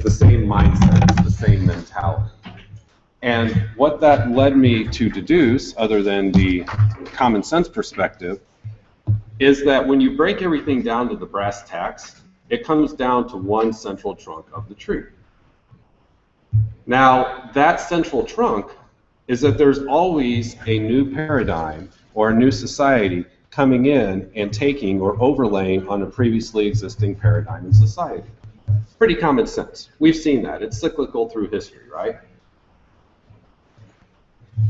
the same mindset, it's the same mentality. And what that led me to deduce, other than the common sense perspective, is that when you break everything down to the brass tacks, it comes down to one central trunk of the tree. Now, that central trunk is that there's always a new paradigm or a new society coming in and taking or overlaying on a previously existing paradigm in society. Pretty common sense. We've seen that. It's cyclical through history, right?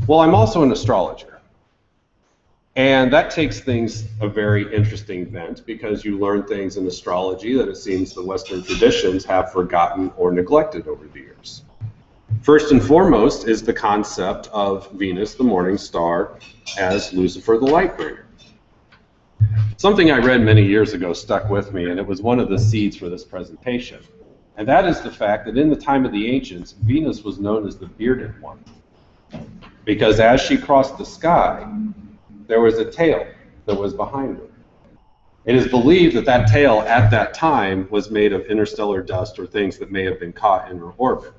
Well, I'm also an astrologer. And that takes things a very interesting bent because you learn things in astrology that it seems the Western traditions have forgotten or neglected over the years. First and foremost is the concept of Venus, the morning star, as Lucifer, the light bringer. Something I read many years ago stuck with me, and it was one of the seeds for this presentation. And that is the fact that in the time of the ancients, Venus was known as the bearded one. Because as she crossed the sky, there was a tail that was behind her. It is believed that that tail at that time was made of interstellar dust or things that may have been caught in her orbit.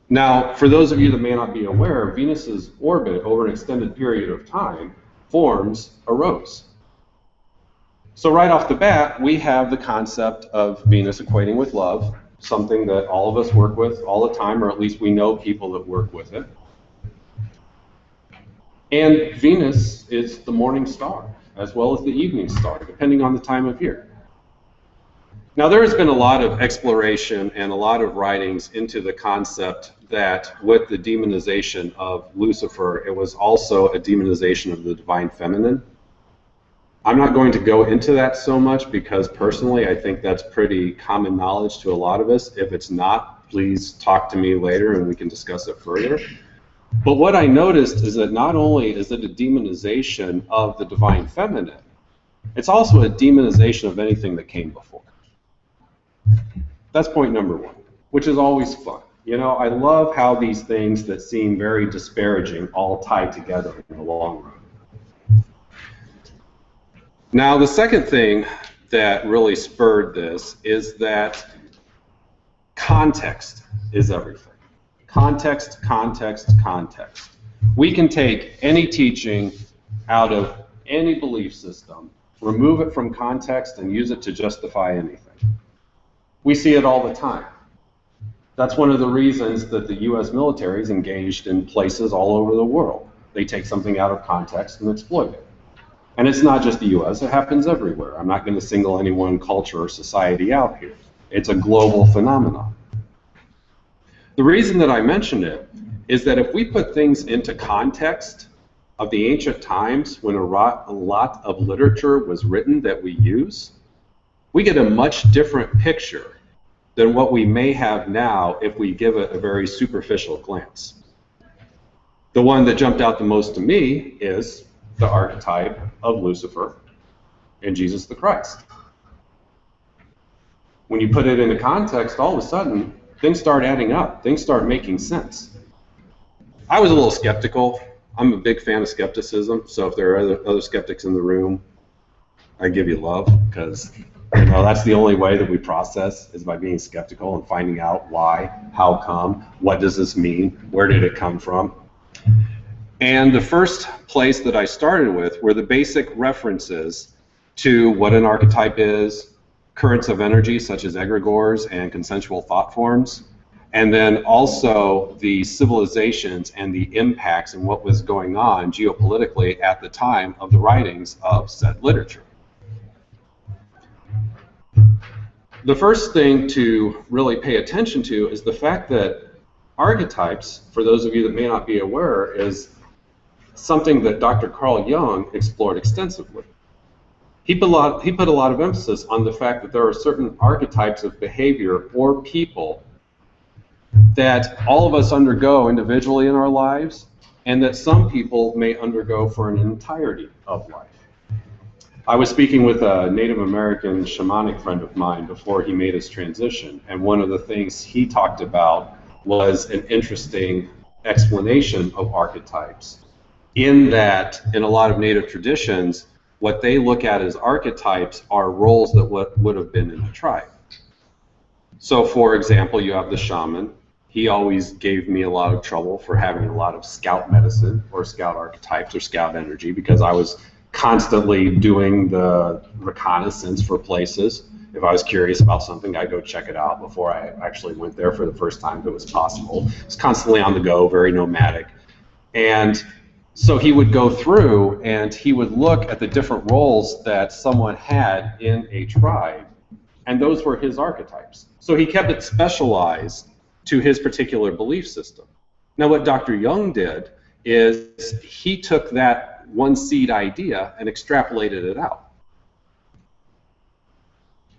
Now, for those of you that may not be aware, Venus's orbit over an extended period of time forms a rose. So right off the bat, we have the concept of Venus equating with love, something that all of us work with all the time, or at least we know people that work with it. And Venus is the morning star, as well as the evening star, depending on the time of year. Now, there has been a lot of exploration and a lot of writings into the concept that with the demonization of Lucifer, it was also a demonization of the divine feminine. I'm not going to go into that so much because personally I think that's pretty common knowledge to a lot of us. If it's not, please talk to me later and we can discuss it further. But what I noticed is that not only is it a demonization of the divine feminine, it's also a demonization of anything that came before. That's point number one, which is always fun. You know, I love how these things that seem very disparaging all tie together in the long run. Now, the second thing that really spurred this is that context is everything. Context, context, context. We can take any teaching out of any belief system, remove it from context, and use it to justify anything. We see it all the time. That's one of the reasons that the U.S. military is engaged in places all over the world. They take something out of context and exploit it. And it's not just the U.S., it happens everywhere. I'm not going to single any one culture or society out here. It's a global phenomenon. The reason that I mention it is that if we put things into context of the ancient times when a lot of literature was written that we use, we get a much different picture than what we may have now if we give it a very superficial glance. The one that jumped out the most to me is the archetype of Lucifer and Jesus the Christ. When you put it into context, all of a sudden, things start adding up. Things start making sense. I was a little skeptical. I'm a big fan of skepticism, so if there are other skeptics in the room, I give you love, because you know, that's the only way that we process is by being skeptical and finding out why, how come, what does this mean, where did it come from. And the first place that I started with were the basic references to what an archetype is, currents of energy such as egregores and consensual thought forms, and then also the civilizations and the impacts and what was going on geopolitically at the time of the writings of said literature. The first thing to really pay attention to is the fact that archetypes, for those of you that may not be aware, is something that Dr. Carl Jung explored extensively. He put a lot of emphasis on the fact that there are certain archetypes of behavior or people that all of us undergo individually in our lives, and that some people may undergo for an entirety of life. I was speaking with a Native American shamanic friend of mine before he made his transition, and one of the things he talked about was an interesting explanation of archetypes, in that in a lot of Native traditions, what they look at as archetypes are roles that would have been in the tribe. So for example, you have the shaman. He always gave me a lot of trouble for having a lot of scout medicine or scout archetypes or scout energy, because I was constantly doing the reconnaissance for places. If I was curious about something, I'd go check it out before I actually went there for the first time if it was possible. It's constantly on the go, very nomadic. And so he would go through and he would look at the different roles that someone had in a tribe, and those were his archetypes. So he kept it specialized to his particular belief system. Now what Dr. Jung did is he took that one seed idea and extrapolated it out.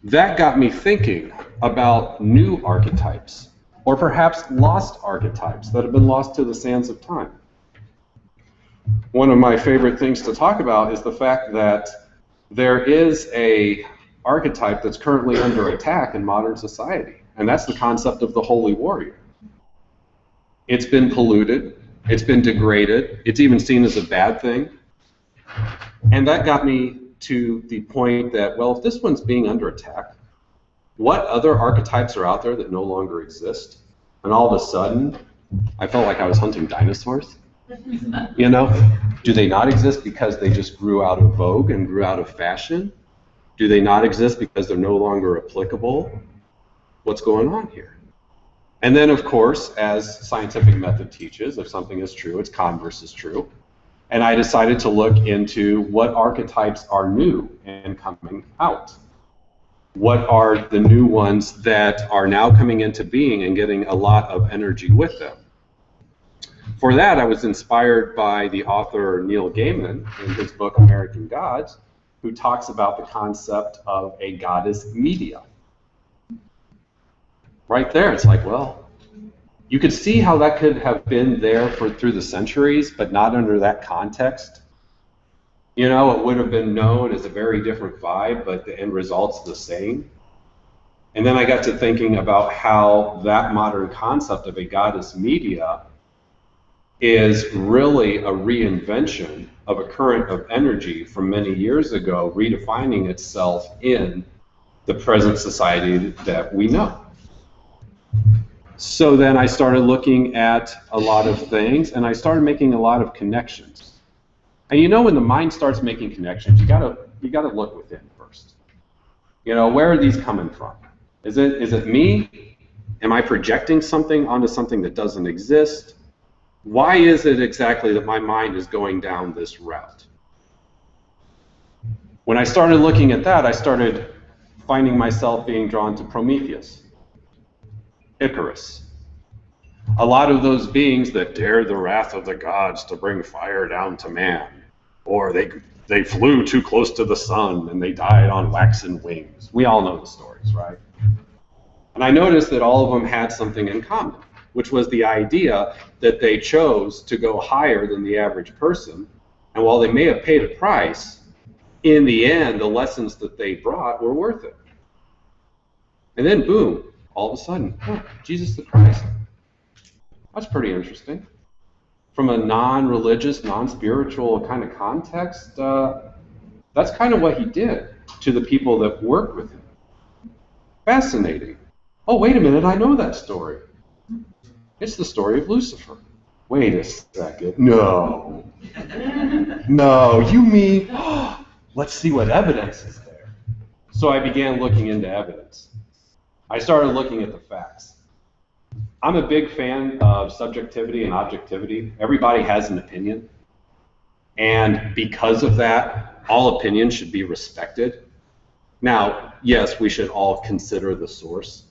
That got me thinking about new archetypes, or perhaps lost archetypes that have been lost to the sands of time. One of my favorite things to talk about is the fact that there is a archetype that's currently under attack in modern society, and that's the concept of the holy warrior. It's been polluted, it's been degraded, it's even seen as a bad thing, and that got me to the point that, well, if this one's being under attack, what other archetypes are out there that no longer exist? And all of a sudden, I felt like I was hunting dinosaurs. You know, do they not exist because they just grew out of vogue and grew out of fashion? Do they not exist because they're no longer applicable? What's going on here? And then, of course, as scientific method teaches, if something is true, its converse is true. And I decided to look into what archetypes are new and coming out. What are the new ones that are now coming into being and getting a lot of energy with them? For that, I was inspired by the author Neil Gaiman in his book American Gods, who talks about the concept of a goddess media. Right there, it's like, well, you could see how that could have been there through the centuries, but not under that context. You know, it would have been known as a very different vibe, but the end result's the same. And then I got to thinking about how that modern concept of a goddess media is really a reinvention of a current of energy from many years ago, redefining itself in the present society that we know. So then I started looking at a lot of things, and I started making a lot of connections. And you know, when the mind starts making connections, you gotta look within first. You know, where are these coming from? Is it me? Am I projecting something onto something that doesn't exist? Why is it exactly that my mind is going down this route? When I started looking at that, I started finding myself being drawn to Prometheus, Icarus. A lot of those beings that dared the wrath of the gods to bring fire down to man, or they flew too close to the sun and they died on waxen wings. We all know the stories, right? And I noticed that all of them had something in common, which was the idea that they chose to go higher than the average person, and while they may have paid a price, in the end, the lessons that they brought were worth it. And then, boom, all of a sudden, oh, Jesus the Christ. That's pretty interesting. From a non-religious, non-spiritual kind of context, that's kind of what he did to the people that worked with him. Fascinating. Oh, wait a minute, I know that story. It's the story of Lucifer. Wait a second. No. No, you mean, let's see what evidence is there. So I began looking into evidence. I started looking at the facts. I'm a big fan of subjectivity and objectivity. Everybody has an opinion. And because of that, all opinions should be respected. Now, yes, we should all consider the source.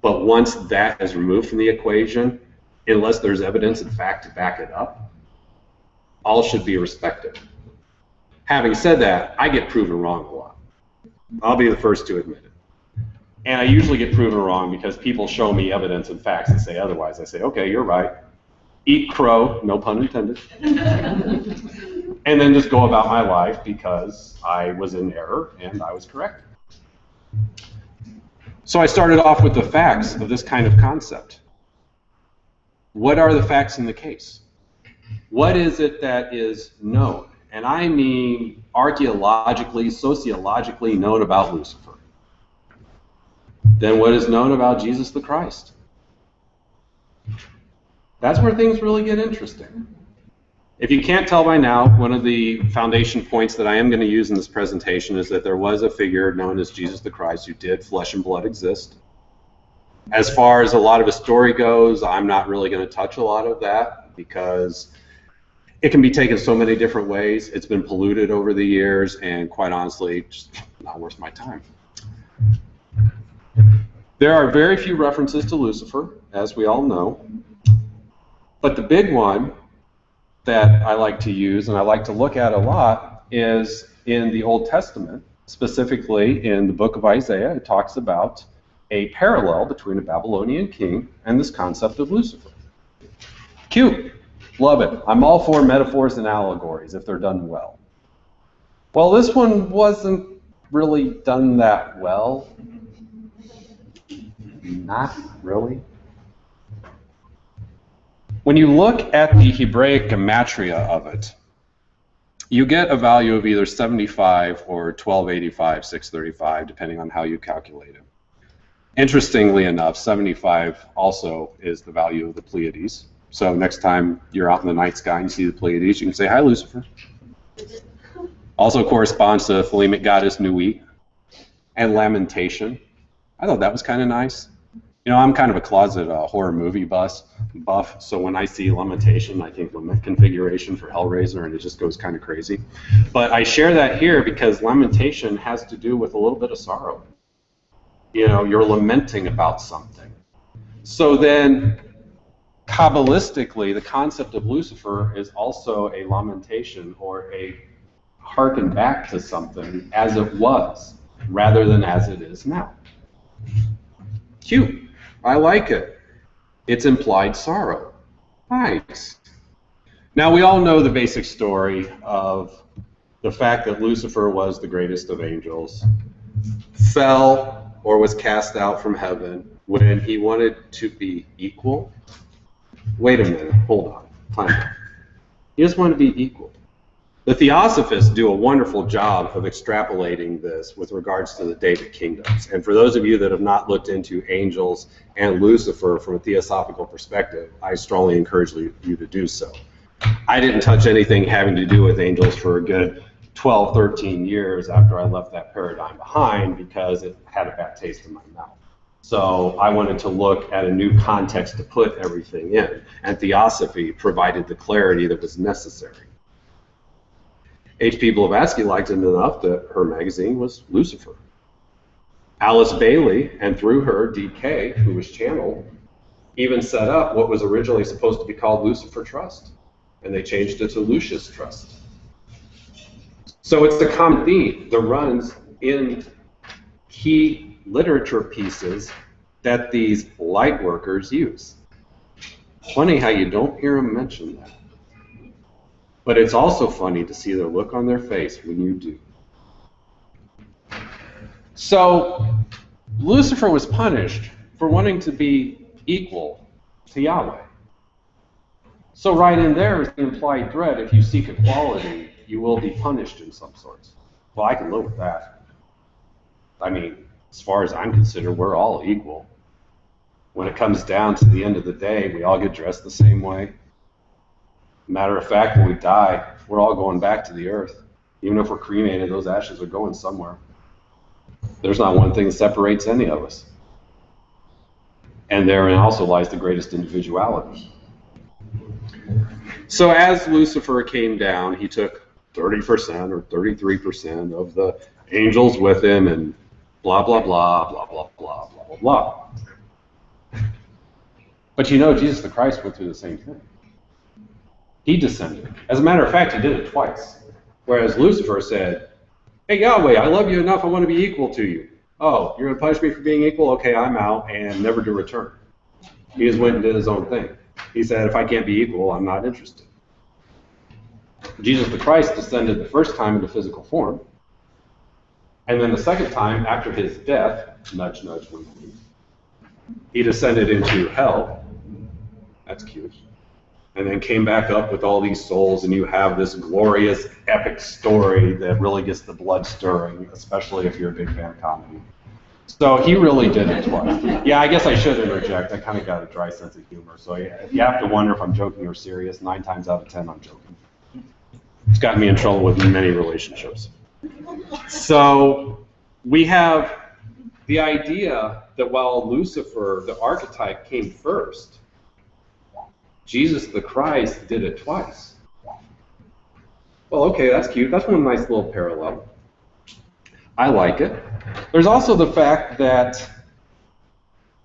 But once that is removed from the equation, unless there's evidence and fact to back it up, all should be respected. Having said that, I get proven wrong a lot. I'll be the first to admit it. And I usually get proven wrong because people show me evidence and facts and say otherwise. I say, okay, you're right. Eat crow, no pun intended. And then just go about my life because I was in error and I was correct. So I started off with the facts of this kind of concept. What are the facts in the case? What is it that is known? And I mean archaeologically, sociologically known about Lucifer. than what is known about Jesus the Christ. That's where things really get interesting. If you can't tell by now, one of the foundation points that I am going to use in this presentation is that there was a figure known as Jesus the Christ who did flesh and blood exist. As far as a lot of his story goes, I'm not really going to touch a lot of that because it can be taken so many different ways. It's been polluted over the years, and quite honestly, just not worth my time. There are very few references to Lucifer, as we all know. But the big one that I like to use and I like to look at a lot is in the Old Testament, specifically in the book of Isaiah. It talks about a parallel between a Babylonian king and this concept of Lucifer. Cute. Love it. I'm all for metaphors and allegories if they're done well. Well, this one wasn't really done that well. Not really. When you look at the Hebraic gematria of it, you get a value of either 75 or 1285, 635, depending on how you calculate it. Interestingly enough, 75 also is the value of the Pleiades. So next time you're out in the night sky and you see the Pleiades, you can say, "Hi, Lucifer." Also corresponds to the Thelemic goddess Nui and Lamentation. I thought that was kind of nice. You know, I'm kind of a closet horror movie buff, so when I see Lamentation, I think Lament configuration for Hellraiser, and it just goes kind of crazy. But I share that here because Lamentation has to do with a little bit of sorrow. You know, you're lamenting about something. So then, Kabbalistically, the concept of Lucifer is also a lamentation or a harken back to something as it was, rather than as it is now. Cute. I like it. It's implied sorrow. Nice. Now, we all know the basic story of the fact that Lucifer was the greatest of angels, fell or was cast out from heaven when he wanted to be equal. Wait a minute, hold on, time out. He just wanted to be equal. The Theosophists do a wonderful job of extrapolating this with regards to the David kingdoms. And for those of you that have not looked into angels and Lucifer from a theosophical perspective, I strongly encourage you to do so. I didn't touch anything having to do with angels for a good 12, 13 years after I left that paradigm behind because it had a bad taste in my mouth. So I wanted to look at a new context to put everything in, and Theosophy provided the clarity that was necessary. H.P. Blavatsky liked it enough that her magazine was Lucifer. Alice Bailey, and through her, D.K., who was channeled, even set up what was originally supposed to be called Lucifer Trust, and they changed it to Lucius Trust. So it's a common theme that runs in key literature pieces that these light workers use. Funny how you don't hear them mention that. But it's also funny to see the look on their face when you do. So Lucifer was punished for wanting to be equal to Yahweh. So right in there is the implied threat: if you seek equality, you will be punished in some sorts. Well, I can live with that. I mean, as far as I'm concerned, we're all equal. When it comes down to the end of the day, we all get dressed the same way. Matter of fact, when we die, we're all going back to the earth. Even if we're cremated, those ashes are going somewhere. There's not one thing that separates any of us. And therein also lies the greatest individuality. So as Lucifer came down, he took 30% or 33% of the angels with him, and blah, blah, blah, blah, blah, blah, blah, blah, blah. But you know, Jesus the Christ went through the same thing. He descended. As a matter of fact, he did it twice. Whereas Lucifer said, "Hey, Yahweh, I love you enough, I want to be equal to you. Oh, you're going to punish me for being equal? Okay, I'm out," and never to return. He just went and did his own thing. He said, if I can't be equal, I'm not interested. Jesus the Christ descended the first time into physical form, and then the second time, after his death, nudge, nudge, wink, wink, he descended into hell. That's cute. And then came back up with all these souls, and you have this glorious, epic story that really gets the blood stirring, especially if you're a big fan of comedy. So he really did it twice. Yeah, I guess I should interject. I kind of got a dry sense of humor. So you have to wonder if I'm joking or serious. 9 times out of 10, I'm joking. It's gotten me in trouble with many relationships. So we have the idea that while Lucifer, the archetype, came first, Jesus the Christ did it twice. Well, okay, that's cute. That's one nice little parallel. I like it. There's also the fact that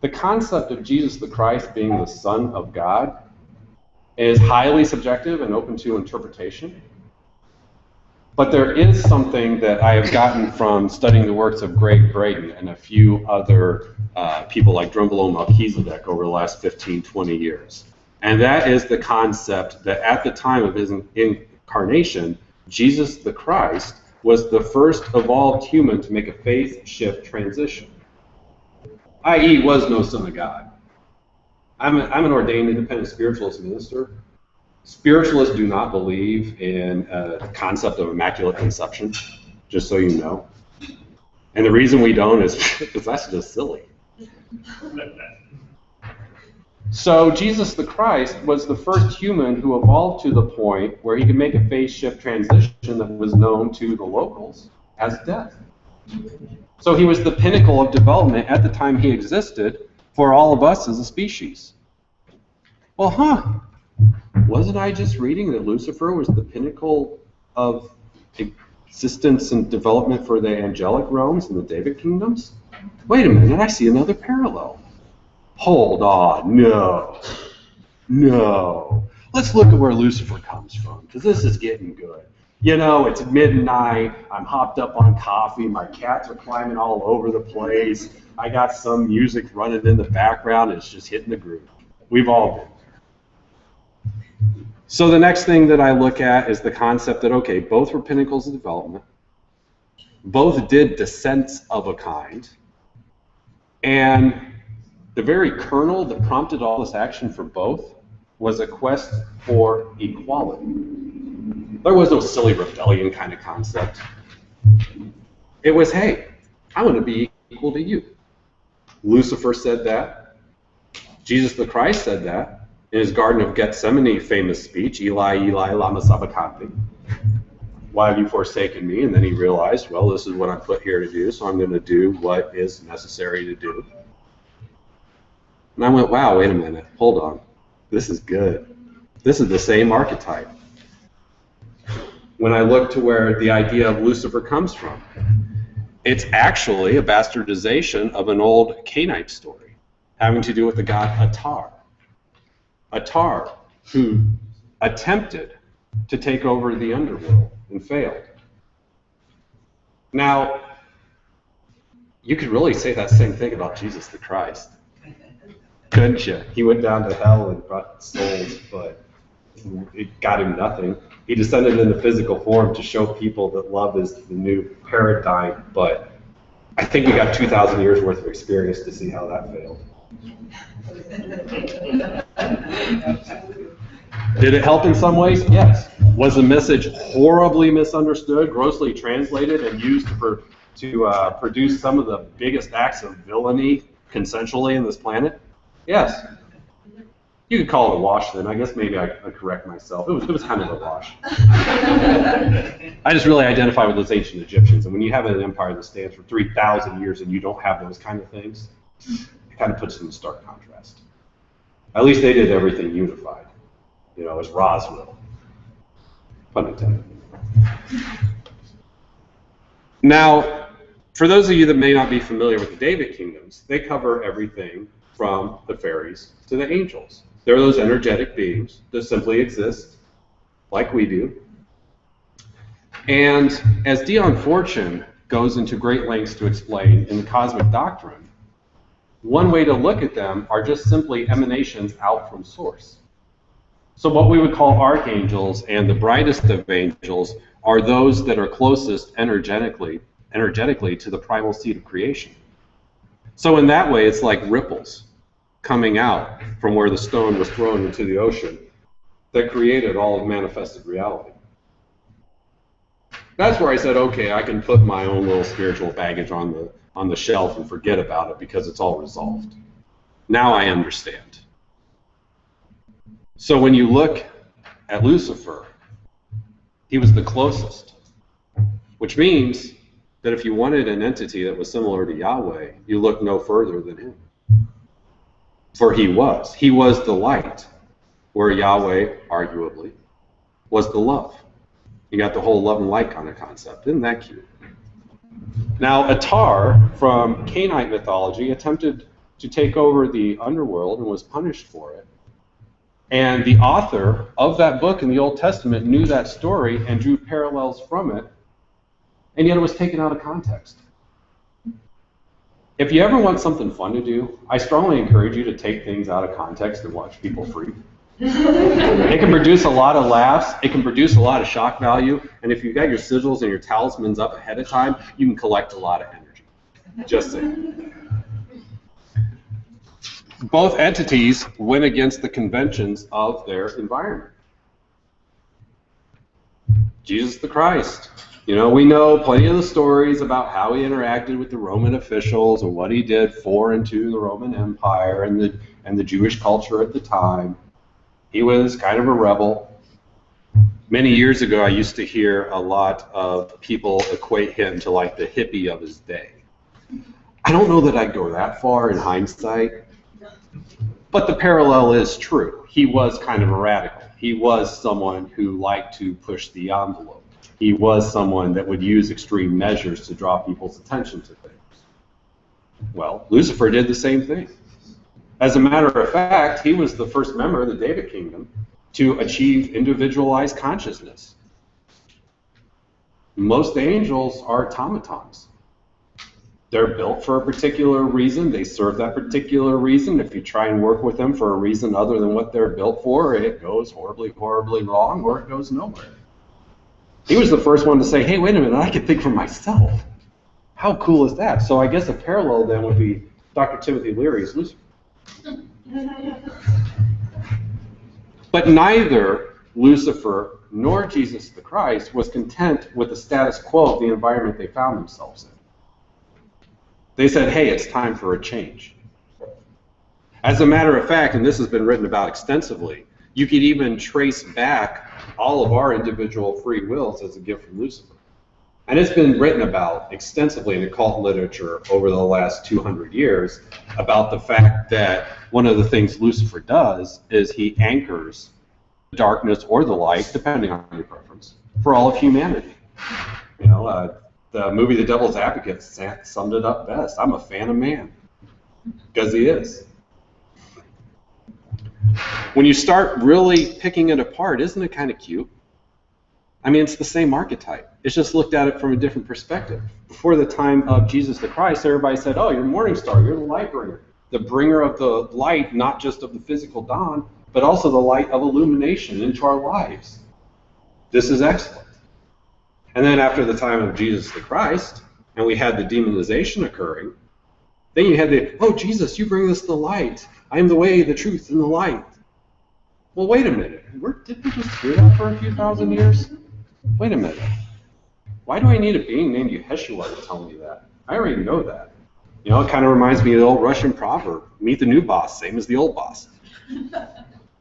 the concept of Jesus the Christ being the Son of God is highly subjective and open to interpretation. But there is something that I have gotten from studying the works of Greg Braden and a few other people like Drunvalo Melchizedek over the last 15, 20 years. And that is the concept that at the time of his incarnation, Jesus the Christ was the first evolved human to make a faith shift transition, i.e. was no son of God. I'm an ordained independent spiritualist minister. Spiritualists do not believe in the concept of immaculate conception, just so you know. And the reason we don't is because that's just silly. So Jesus the Christ was the first human who evolved to the point where he could make a phase shift transition that was known to the locals as death. So he was the pinnacle of development at the time he existed for all of us as a species. Well, wasn't I just reading that Lucifer was the pinnacle of existence and development for the angelic realms and the David kingdoms? Wait a minute, I see another parallel. Hold on, no. Let's look at where Lucifer comes from, because this is getting good. You know, it's midnight, I'm hopped up on coffee, my cats are climbing all over the place, I got some music running in the background, and it's just hitting the groove. We've all been there. So the next thing that I look at is the concept that, okay, both were pinnacles of development, both did descents of a kind, and the very kernel that prompted all this action for both was a quest for equality. There was no silly rebellion kind of concept. It was, hey, I want to be equal to you. Lucifer said that. Jesus the Christ said that in his Garden of Gethsemane famous speech, Eli, Eli, lama sabachthani. Why have you forsaken me? And then he realized, well, this is what I'm put here to do, so I'm going to do what is necessary to do. And I went, wow, wait a minute, hold on. This is good. This is the same archetype. When I look to where the idea of Lucifer comes from, it's actually a bastardization of an old Canaanite story having to do with the god Atar. Atar, who attempted to take over the underworld and failed. Now, you could really say that same thing about Jesus the Christ. Couldn't you? He went down to hell and brought souls, but it got him nothing. He descended in the physical form to show people that love is the new paradigm, but I think we got 2,000 years worth of experience to see how that failed. Did it help in some ways? Yes. Was the message horribly misunderstood, grossly translated, and used to produce some of the biggest acts of villainy consensually in this planet? Yes. You could call it a wash then. I guess maybe I correct myself. It was kind of a wash. I just really identify with those ancient Egyptians. And when you have an empire that stands for 3,000 years and you don't have those kind of things, it kind of puts it in stark contrast. At least they did everything unified. You know, as Roswell. Pun intended. Now, for those of you that may not be familiar with the David kingdoms, they cover everything from the fairies to the angels. They're those energetic beings that simply exist like we do. And as Dion Fortune goes into great lengths to explain in the Cosmic Doctrine, one way to look at them are just simply emanations out from source. So what we would call archangels and the brightest of angels are those that are closest energetically to the primal seed of creation. So in that way, it's like ripples coming out from where the stone was thrown into the ocean that created all of manifested reality. That's where I said, okay, I can put my own little spiritual baggage on on the shelf and forget about it because it's all resolved. Now I understand. So when you look at Lucifer, he was the closest, which means that if you wanted an entity that was similar to Yahweh, you look no further than him. For he was the light, where Yahweh, arguably, was the love. You got the whole love and light kind of concept. Isn't that cute? Now, Atar from Canaanite mythology attempted to take over the underworld and was punished for it. And the author of that book in the Old Testament knew that story and drew parallels from it, and yet it was taken out of context. If you ever want something fun to do, I strongly encourage you to take things out of context and watch people freak. It can produce a lot of laughs, it can produce a lot of shock value, and if you've got your sigils and your talismans up ahead of time, you can collect a lot of energy. Just saying. Both entities went against the conventions of their environment. Jesus the Christ. You know, we know plenty of the stories about how he interacted with the Roman officials and what he did for and to the Roman Empire and the Jewish culture at the time. He was kind of a rebel. Many years ago, I used to hear a lot of people equate him to like the hippie of his day. I don't know that I'd go that far in hindsight, but the parallel is true. He was kind of a radical. He was someone who liked to push the envelope. He was someone that would use extreme measures to draw people's attention to things. Well, Lucifer did the same thing. As a matter of fact, he was the first member of the David Kingdom to achieve individualized consciousness. Most angels are automatons. They're built for a particular reason. They serve that particular reason. If you try and work with them for a reason other than what they're built for, it goes horribly, horribly wrong, or it goes nowhere. He was the first one to say, hey, wait a minute, I can think for myself. How cool is that? So I guess a parallel then would be Dr. Timothy Leary's Lucifer. But neither Lucifer nor Jesus the Christ was content with the status quo of the environment they found themselves in. They said, hey, it's time for a change. As a matter of fact, and this has been written about extensively, you could even trace back all of our individual free wills as a gift from Lucifer. And it's been written about extensively in occult literature over the last 200 years about the fact that one of the things Lucifer does is he anchors the darkness or the light, depending on your preference, for all of humanity. You know, the movie The Devil's Advocate summed it up best. I'm a fan of man, because he is. When you start really picking it apart, isn't it kind of cute? I mean, it's the same archetype. It's just looked at it from a different perspective. Before the time of Jesus the Christ, everybody said, oh, you're the morning star, you're the light bringer. The bringer of the light, not just of the physical dawn, but also the light of illumination into our lives. This is excellent. And then after the time of Jesus the Christ, and we had the demonization occurring, then you had the, oh, Jesus, you bring us the light. I am the way, the truth, and the light. Well, wait a minute. Did we just hear that for a few thousand years? Wait a minute. Why do I need a being named Yeshua to tell me that? I already know that. You know, it kind of reminds me of the old Russian proverb, meet the new boss, same as the old boss.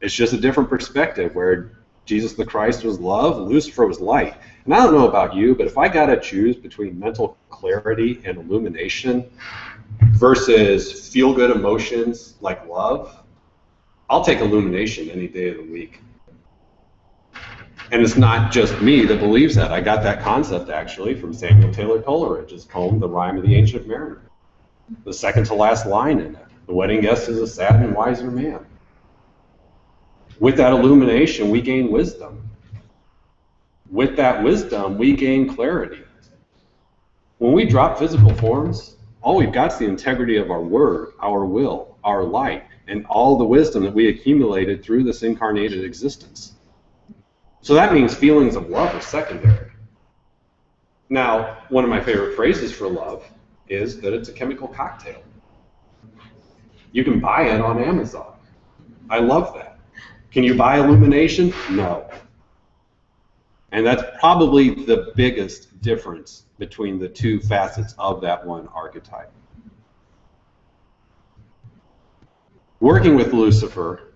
It's just a different perspective where Jesus the Christ was love, Lucifer was light. And I don't know about you, but if I got to choose between mental clarity and illumination versus feel-good emotions like love, I'll take illumination any day of the week. And it's not just me that believes that. I got that concept, actually, from Samuel Taylor Coleridge's poem, The Rime of the Ancient Mariner. The second to last line in it. The wedding guest is a sad and wiser man. With that illumination, we gain wisdom. With that wisdom, we gain clarity. When we drop physical forms, all we've got is the integrity of our word, our will, our light, and all the wisdom that we accumulated through this incarnated existence. So that means feelings of love are secondary. Now, one of my favorite phrases for love is that it's a chemical cocktail. You can buy it on Amazon. I love that. Can you buy illumination? No. And that's probably the biggest difference between the two facets of that one archetype. Working with Lucifer,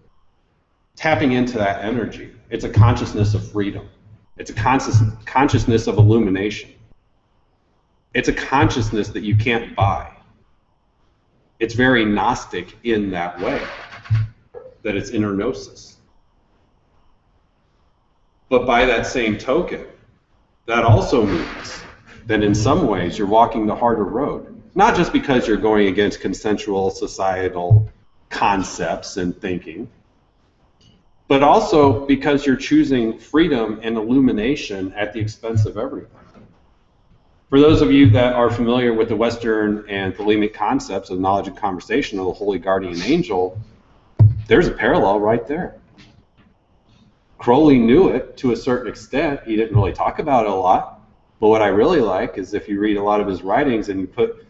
tapping into that energy, it's a consciousness of freedom. It's a consciousness of illumination. It's a consciousness that you can't buy. It's very Gnostic in that way, that it's inner gnosis. But by that same token, that also means that in some ways you're walking the harder road. Not just because you're going against consensual societal concepts and thinking, but also because you're choosing freedom and illumination at the expense of everything. For those of you that are familiar with the Western and Thelemic concepts of knowledge and conversation of the holy guardian angel, there's a parallel right there. Crowley knew it to a certain extent. He didn't really talk about it a lot. But what I really like is if you read a lot of his writings and you put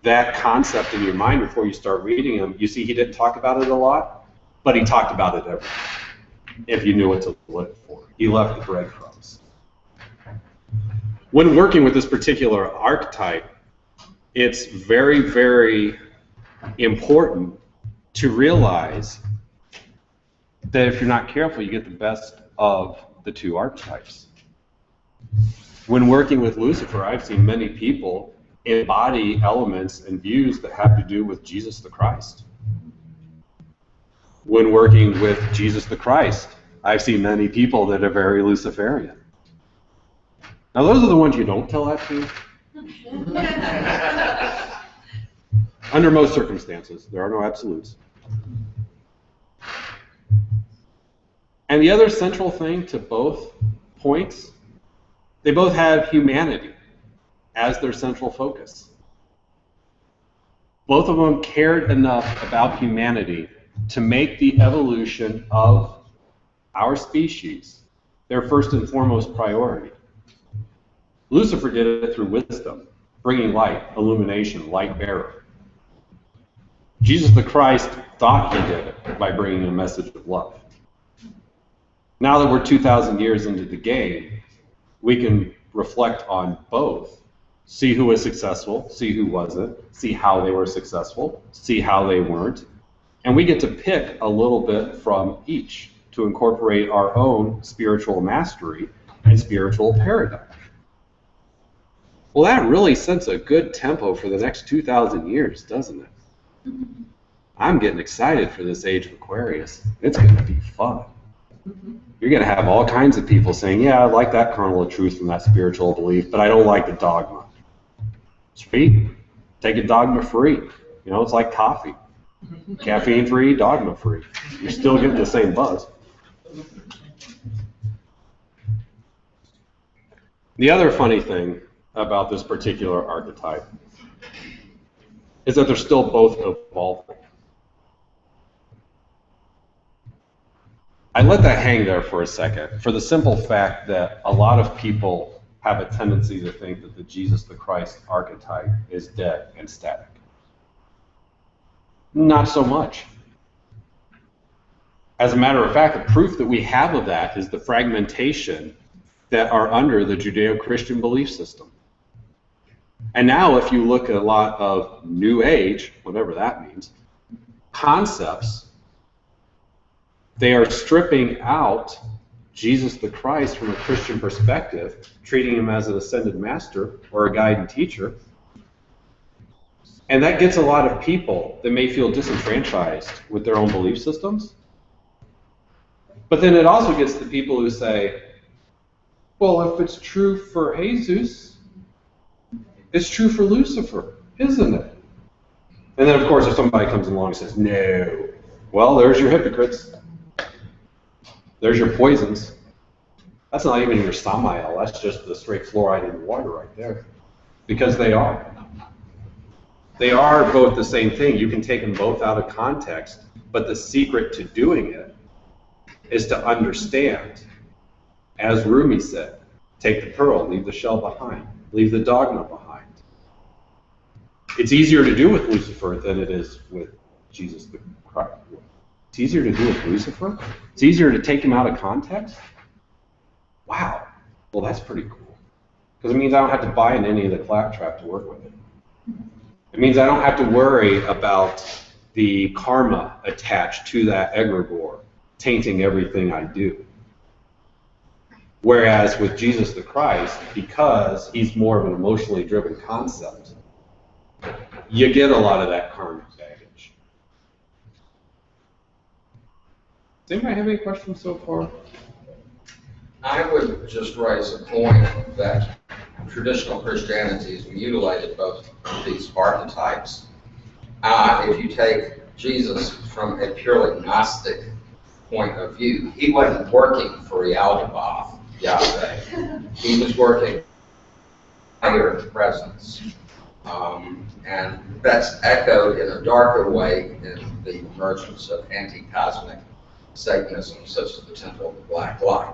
that concept in your mind before you start reading them, you see he didn't talk about it a lot, but he talked about it everywhere, if you knew what to look for. He left the breadcrumbs. When working with this particular archetype, it's very, very important to realize that if you're not careful, you get the best of the two archetypes. When working with Lucifer, I've seen many people embody elements and views that have to do with Jesus the Christ. When working with Jesus the Christ, I've seen many people that are very Luciferian. Now those are the ones you don't tell that to. Under most circumstances, there are no absolutes. And the other central thing to both points, they both have humanity as their central focus. Both of them cared enough about humanity to make the evolution of our species their first and foremost priority. Lucifer did it through wisdom, bringing light, illumination, light bearer. Jesus the Christ thought he did it by bringing a message of love. Now that we're 2,000 years into the game, we can reflect on both, see who was successful, see who wasn't, see how they were successful, see how they weren't, and we get to pick a little bit from each to incorporate our own spiritual mastery and spiritual paradigm. Well, that really sets a good tempo for the next 2,000 years, doesn't it? I'm getting excited for this age of Aquarius. It's going to be fun. You're going to have all kinds of people saying, yeah, I like that kernel of truth from that spiritual belief, but I don't like the dogma. Sweet. Take it dogma free. You know, it's like coffee. Caffeine free, dogma free. You're still getting the same buzz. The other funny thing about this particular archetype is that they're still both evolving. I let that hang there for a second for the simple fact that a lot of people have a tendency to think that the Jesus the Christ archetype is dead and static. Not so much. As a matter of fact, the proof that we have of that is the fragmentation that are under the Judeo-Christian belief system. And now if you look at a lot of New Age, whatever that means, concepts, they are stripping out Jesus the Christ from a Christian perspective, treating him as an ascended master or a guide and teacher. And that gets a lot of people that may feel disenfranchised with their own belief systems. But then it also gets the people who say, well, if it's true for Jesus, it's true for Lucifer, isn't it? And then, of course, if somebody comes along and says, no, well, there's your hypocrites. There's your poisons. That's not even your Samael. That's just the straight fluoride in the water right there. Because they are. They are both the same thing. You can take them both out of context, but the secret to doing it is to understand. As Rumi said, take the pearl, leave the shell behind. Leave the dogma behind. It's easier to do with Lucifer than it is with Jesus the Christ. It's easier to do with Lucifer? It's easier to take him out of context? Wow. Well, that's pretty cool. Because it means I don't have to buy in any of the claptrap to work with it. It means I don't have to worry about the karma attached to that egregore tainting everything I do. Whereas with Jesus the Christ, because he's more of an emotionally driven concept, you get a lot of that karmic baggage. Does anybody have any questions so far? I would just raise a point that traditional Christianity has mutilated both of these archetypes. If you take Jesus from a purely Gnostic point of view, he wasn't working for Yaldabaoth, Yahweh. He was working higher presence. And that's echoed in a darker way in the emergence of anti-cosmic Satanism, such as the Temple of the Black Light.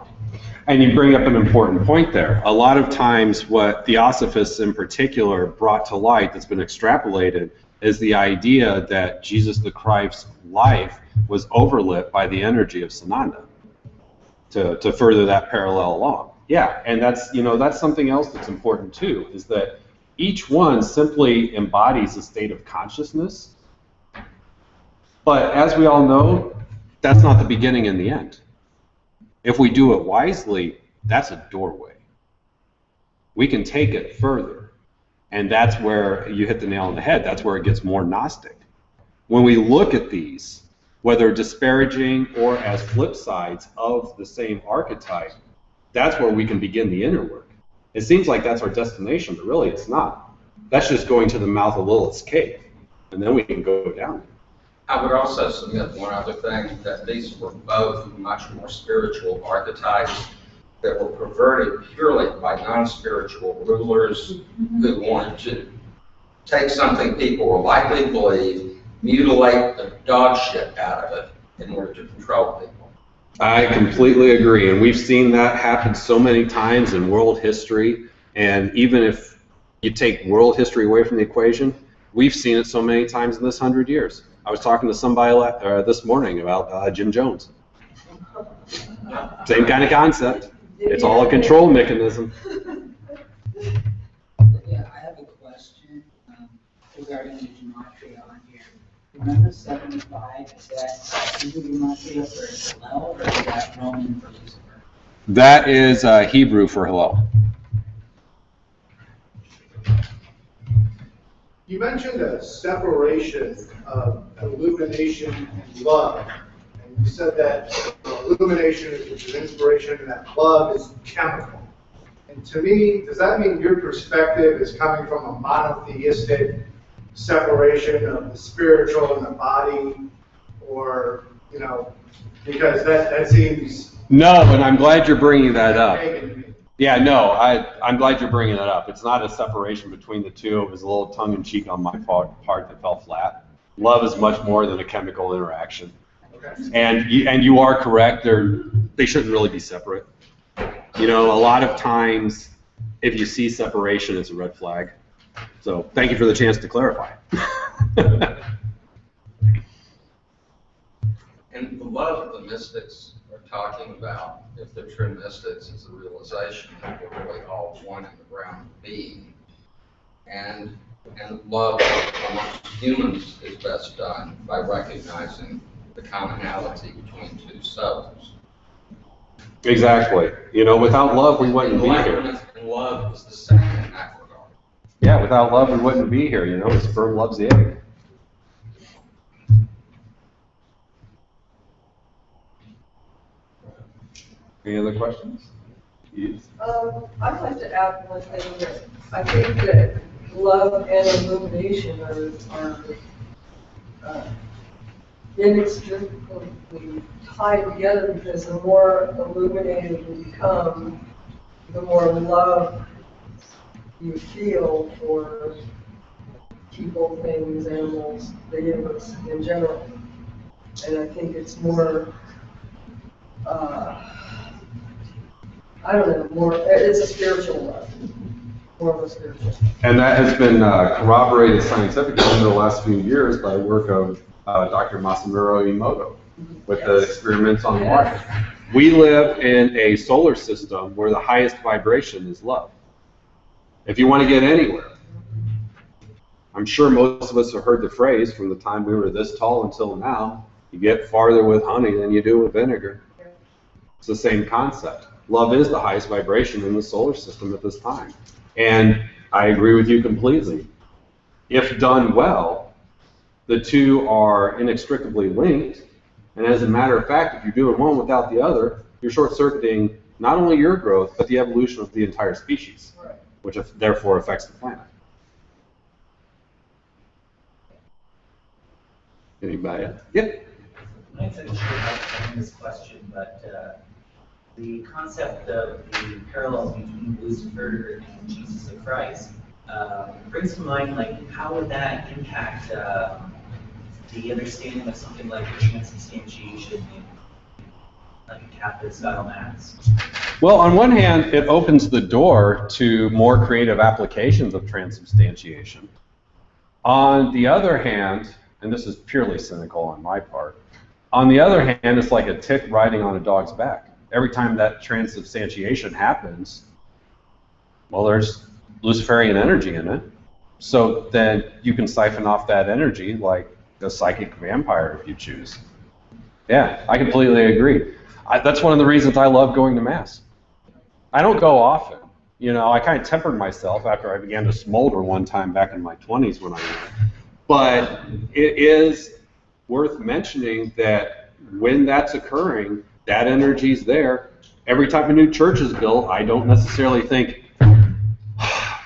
And you bring up an important point there. A lot of times what Theosophists in particular brought to light that's been extrapolated is the idea that Jesus the Christ's life was overlit by the energy of Sananda to further that parallel along. Yeah, and that's, you know, that's something else that's important too, is that each one simply embodies a state of consciousness. But as we all know, that's not the beginning and the end. If we do it wisely, that's a doorway. We can take it further. And that's where you hit the nail on the head. That's where it gets more Gnostic. When we look at these, whether disparaging or as flip sides of the same archetype, that's where we can begin the inner work. It seems like that's our destination, but really it's not. That's just going to the mouth of Lilith's cave, and then we can go down. I would also submit one other thing, that these were both much more spiritual archetypes that were perverted purely by non-spiritual rulers who wanted to take something people were likely to believe, mutilate the dog shit out of it in order to control people. I completely agree, and we've seen that happen so many times in world history, and even if you take world history away from the equation, we've seen it so many times in this 100 years. I was talking to somebody this morning about Jim Jones. Same kind of concept. It's all a control mechanism. Yeah, I have a question regarding the gematria on here. Remember 75, is that Hebrew gematria for Hillel, or is that Roman for Lucifer? That is Hebrew for Hillel. You mentioned a separation of illumination and love, and you said that illumination is inspiration and that love is chemical. And to me, does that mean your perspective is coming from a monotheistic separation of the spiritual and the body, or, you know, because that seems... No, and I'm glad you're bringing that up. Yeah, no, I'm glad you're bringing that up. It's not a separation between the two. It was a little tongue-in-cheek on my part that fell flat. Love is much more than a chemical interaction. Okay. And you are correct. They shouldn't really be separate. You know, a lot of times, if you see separation, it's a red flag. So thank you for the chance to clarify. And the love the mystics are talking about, if they're true mystics, is the realization that we're really all one in the realm of being. And love amongst humans is best done by recognizing the commonality between two souls. Exactly. You know, without love, we wouldn't be here. And love is the same in that regard. Yeah, without love, we wouldn't be here. You know, the sperm loves the egg. Any other questions? Yes. I'd like to add one thing that I think that love and illumination are inextricably tied together, because the more illuminated you become, the more love you feel for people, things, animals, the universe in general. And I think it's more, I don't know, it's a spiritual love, more of a spiritual. And that has been corroborated scientifically in the last few years by work of Dr. Masamuro Emoto. with the experiments on Mars. We live in a solar system where the highest vibration is love. If you want to get anywhere, I'm sure most of us have heard the phrase from the time we were this tall until now, you get farther with honey than you do with vinegar. It's the same concept. Love is the highest vibration in the solar system at this time. And I agree with you completely. If done well, the two are inextricably linked. And as a matter of fact, if you're doing one without the other, you're short-circuiting not only your growth, but the evolution of the entire species, which therefore affects the planet. Anybody else? Yep. I'm not exactly sure how to frame this question, but the concept of the parallels between Lucifer and Jesus the Christ brings to mind, like, how would that impact the understanding of something like the transubstantiation in like a Catholic style mass? Well, on one hand, it opens the door to more creative applications of transubstantiation. On the other hand, and this is purely cynical on my part, on the other hand, it's like a tick riding on a dog's back. Every time that transubstantiation happens, well, there's Luciferian energy in it. So then you can siphon off that energy like a psychic vampire if you choose. Yeah, I completely agree. That's one of the reasons I love going to Mass. I don't go often. You know, I kind of tempered myself after I began to smolder one time back in my 20s when I went. But it is worth mentioning that when that's occurring, that energy's there. Every time a new church is built, I don't necessarily think,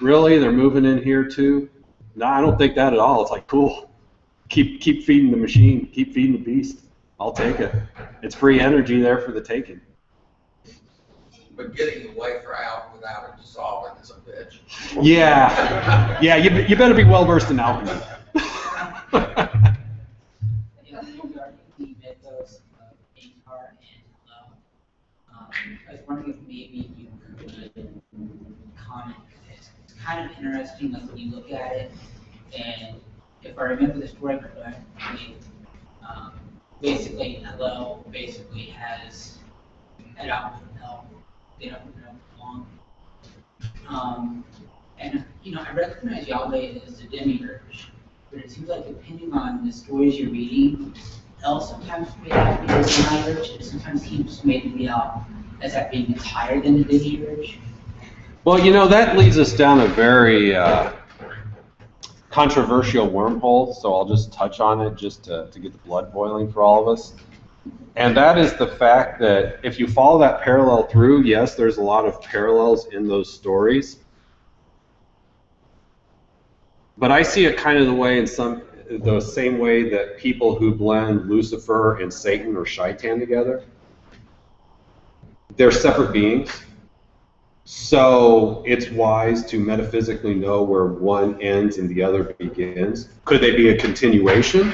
really, they're moving in here too? No, I don't think that at all. It's like, cool. Keep feeding the machine. Keep feeding the beast. I'll take it. It's free energy there for the taking. But getting the wafer out without it dissolving is a bitch. Yeah. Yeah, you better be well versed in alchemy. The mythos of Atar and love. I was wondering if maybe you could comment. It's kind of interesting, like when you look at it, and if I remember the story correctly, basically Hillel basically has head out from hell. They don't belong. And you know, I recognize Yahweh as the demiurge, but it seems like depending on the stories you're reading, El sometimes made out to be the demiurge, and sometimes he's made to be out as that being higher than the demiurge. Well, you know, that leads us down a very controversial wormhole, so I'll just touch on it just to get the blood boiling for all of us. And that is the fact that if you follow that parallel through, yes, there's a lot of parallels in those stories. But I see it kind of the same way that people who blend Lucifer and Satan or Shaitan together, they're separate beings. So it's wise to metaphysically know where one ends and the other begins. Could they be a continuation?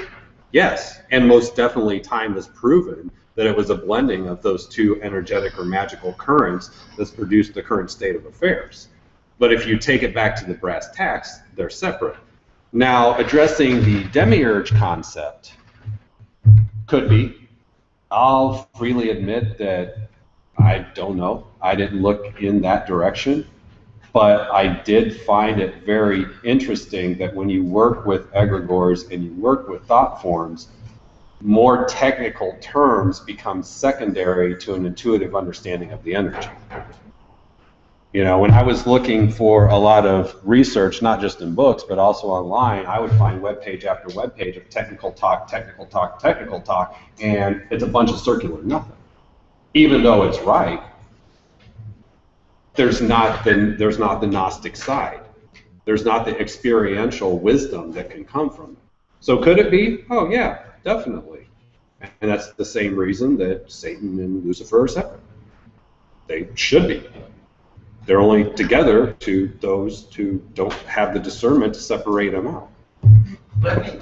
Yes, and most definitely time has proven that it was a blending of those two energetic or magical currents that's produced the current state of affairs. But if you take it back to the brass tacks, they're separate. Now, addressing the demiurge concept, could be. I'll freely admit that I don't know. I didn't look in that direction. But I did find it very interesting that when you work with egregores and you work with thought forms, more technical terms become secondary to an intuitive understanding of the energy. You know, when I was looking for a lot of research, not just in books, but also online, I would find web page after web page of technical talk, technical talk, technical talk, and it's a bunch of circular nothing. Even though it's right, there's not the Gnostic side. There's not the experiential wisdom that can come from it. So could it be? Oh yeah, definitely. And that's the same reason that Satan and Lucifer are separate. They should be. They're only together to those who don't have the discernment to separate them out. Let me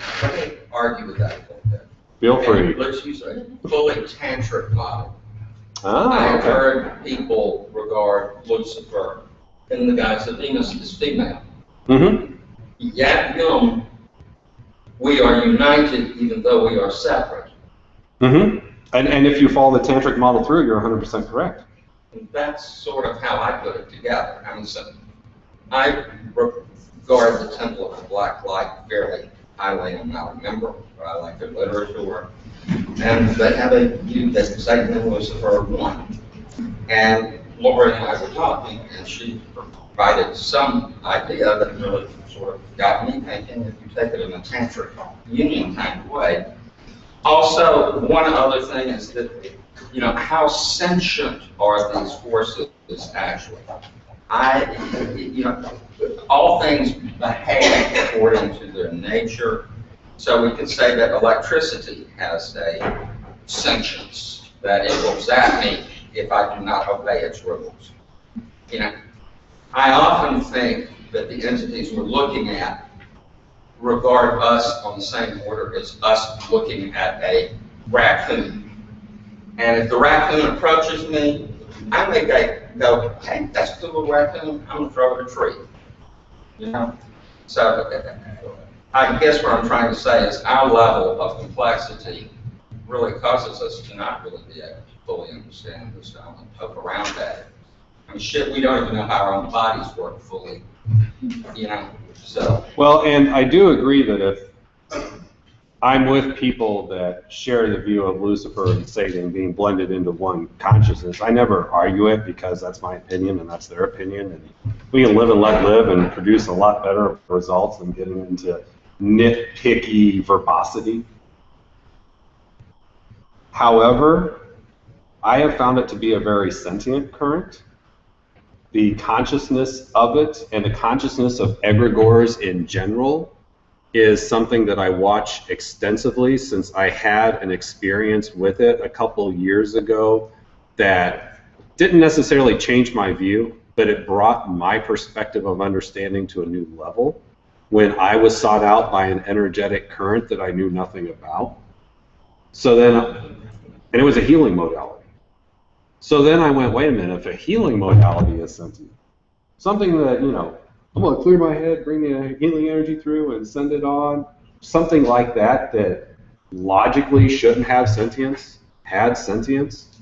argue with that a little bit. Feel free. Let's use a fully tantric model. Ah, I've okay. heard people regard Lucifer in the guise of Venus is female. Mm-hmm. Yet, we are united even though we are separate. Mm-hmm. And if you follow the tantric model through, you're 100% correct. That's sort of how I put it together. I mean, so I regard the Temple of the Black Light fairly highly. I'm not a member, but I like their literature. And they have a view that Satan and Lucifer are one. And Laura and I were talking, and she provided some idea that really sort of got me thinking, if you take it in a tantric union kind of way. Also, one other thing is that, you know, how sentient are these forces actually? You know, all things behave according to their nature. So we could say that electricity has a sentience, that it will zap me if I do not obey its rules. You know, I often think that the entities we're looking at regard us on the same order as us looking at a raccoon. And if the raccoon approaches me, I may go, hey, that's a good little raccoon, I'm gonna throw it a tree. You know? So I guess what I'm trying to say is our level of complexity really causes us to not really be able to fully understand this stuff and poke around at it. I mean, shit, we don't even know how our own bodies work fully, you know, so. Well, and I do agree that if I'm with people that share the view of Lucifer and Satan being blended into one consciousness, I never argue it because that's my opinion and that's their opinion. And we can live and let live and produce a lot better results than getting into nitpicky verbosity. However, I have found it to be a very sentient current. The consciousness of it and the consciousness of egregores in general is something that I watch extensively since I had an experience with it a couple years ago that didn't necessarily change my view, but it brought my perspective of understanding to a new level when I was sought out by an energetic current that I knew nothing about. So then, and it was a healing modality. So then I went, wait a minute, if a healing modality is sentient, something that, you know, I'm going to clear my head, bring the healing energy through and send it on, something like that that logically shouldn't have sentience, had sentience.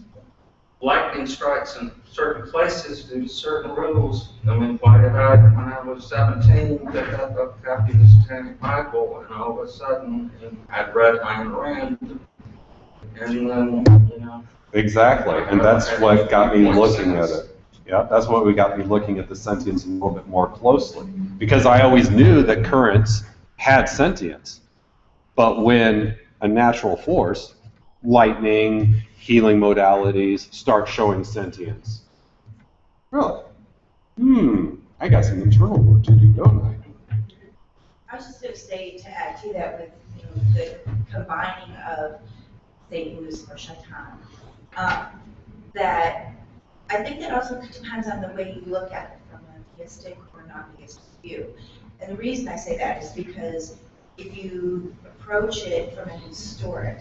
Lightning strikes in certain places due to certain rules. I mean, why did I, when I was 17, pick up a copy of the Satanic Bible, and all of a sudden I'd read Ayn Rand, and then, you know. Exactly, and that's what got me looking at it. Yeah, that's what we got me looking at the sentience a little bit more closely. Because I always knew that currents had sentience. But when a natural force, lightning, healing modalities, start showing sentience, really? I got some internal work to do, don't I? I was just going to say, to add to that, with the combining of Satan, Lucifer, Shaitan, that I think that also depends on the way you look at it from a theistic or non-theistic view. And the reason I say that is because if you approach it from an historic,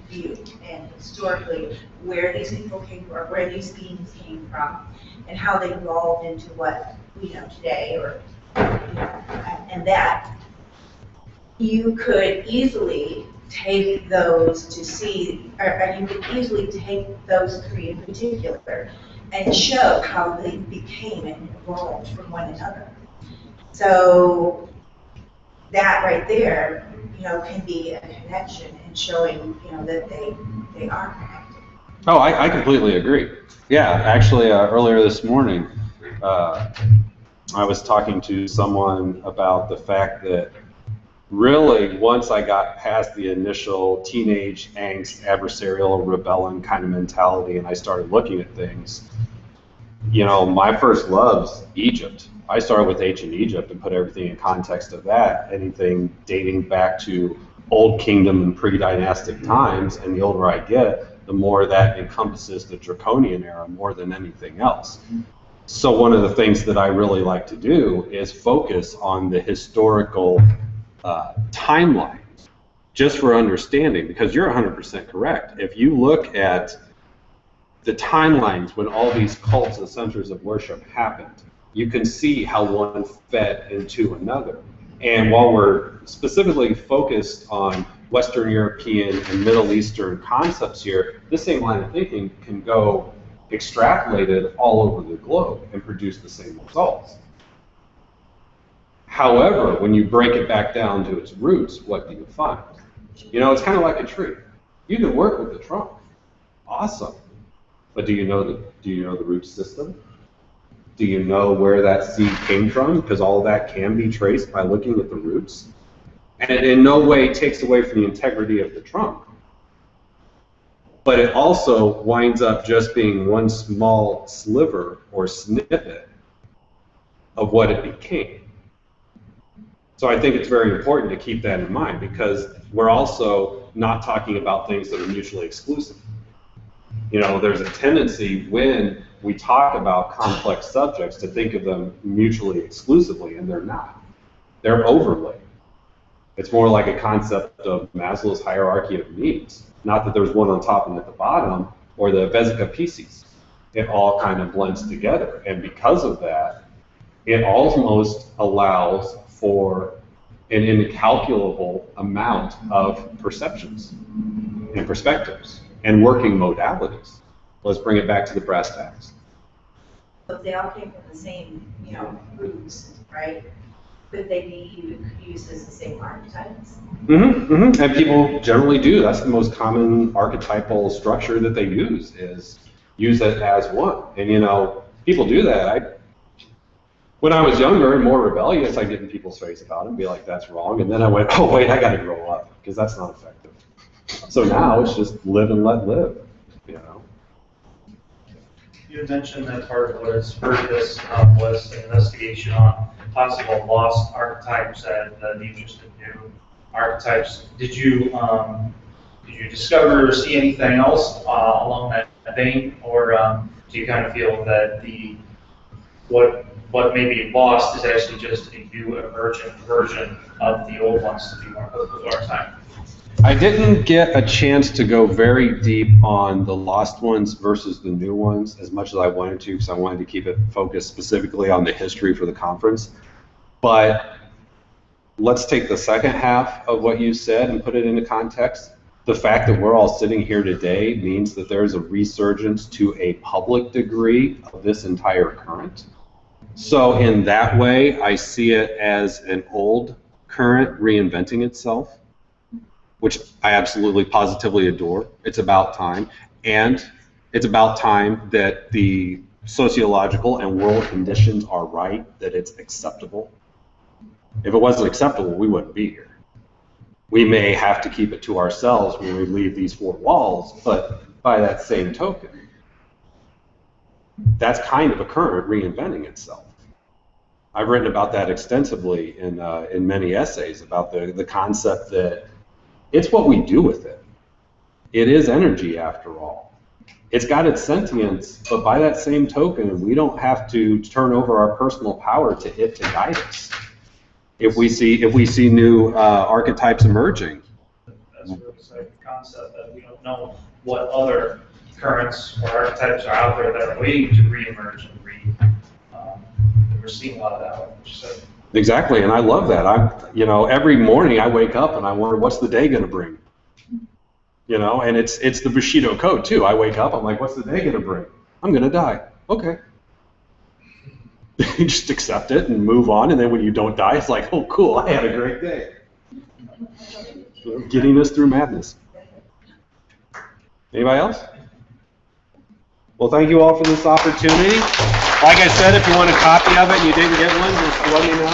view, and historically where these people came from, where these beings came from, and how they evolved into what we know today, or and that you could easily take those to see, or you could easily take those three in particular and show how they became and evolved from one another. So that right there, can be a connection in showing, that they are connected. Oh, I completely agree. Yeah, actually, earlier this morning, I was talking to someone about the fact that really, once I got past the initial teenage angst, adversarial, rebellion kind of mentality, and I started looking at things, my first love's Egypt. I started with ancient Egypt and put everything in context of that, anything dating back to Old Kingdom and pre-dynastic times, and the older I get, the more that encompasses the Draconian era more than anything else. So one of the things that I really like to do is focus on the historical timeline, just for understanding, because you're 100% correct. If you look at the timelines when all these cults and centers of worship happened, you can see how one fed into another. And while we're specifically focused on Western European and Middle Eastern concepts here, this same line of thinking can go extrapolated all over the globe and produce the same results. However, when you break it back down to its roots, what do you find? You know, it's kind of like a tree. You can work with the trunk. Awesome. But do you know the root system? Do you know where that seed came from? Because all of that can be traced by looking at the roots. And it in no way takes away from the integrity of the trunk. But it also winds up just being one small sliver or snippet of what it became. So I think it's very important to keep that in mind, because we're also not talking about things that are mutually exclusive. You know, there's a tendency when we talk about complex subjects to think of them mutually exclusively, and they're not. They're overlaid. It's more like a concept of Maslow's hierarchy of needs. Not that there's one on top and at the bottom, or the Vesica Piscis. It all kind of blends together. And because of that, it almost allows for an incalculable amount of perceptions and perspectives and working modalities. Let's bring it back to the brass tacks. But they all came from the same, roots, right? Could they be used as the same archetypes? And people generally do. That's the most common archetypal structure that they use, is use it as one. And people do that. When I was younger and more rebellious, I'd get in people's face about it and be like, that's wrong. And then I went, oh wait, I gotta grow up, because that's not effective. So now it's just live and let live, You had mentioned that part of what spurred this was an investigation on possible lost archetypes and the interest in new archetypes. Did you discover or see anything else along that vein, or do you kind of feel that what may be lost is actually just a new emergent version of the old ones to be more applicable to our time? I didn't get a chance to go very deep on the lost ones versus the new ones as much as I wanted to, because I wanted to keep it focused specifically on the history for the conference. But let's take the second half of what you said and put it into context. The fact that we're all sitting here today means that there's a resurgence to a public degree of this entire current. So in that way, I see it as an old current reinventing itself, which I absolutely positively adore. It's about time. And it's about time that the sociological and world conditions are right, that it's acceptable. If it wasn't acceptable, we wouldn't be here. We may have to keep it to ourselves when we leave these four walls, but by that same token, that's kind of a current reinventing itself. I've written about that extensively in many essays, about the concept that it's what we do with it. It is energy, after all. It's got its sentience, but by that same token, we don't have to turn over our personal power to it to guide us. If we see new archetypes emerging. That's a really exciting concept, that we don't know what other currents or archetypes are out there that are waiting to reemerge and we're seeing a lot of that, like you said. Exactly, and I love that. Every morning I wake up and I wonder, what's the day going to bring? And it's the Bushido code too. I wake up, I'm like, what's the day going to bring? I'm going to die. Okay. You just accept it and move on, and then when you don't die, it's like, oh, cool, I had a great day. Getting us through madness. Anybody else? Well, thank you all for this opportunity. Like I said, if you want a copy of it and you didn't get one, just let me know.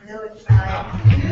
No, it's fine.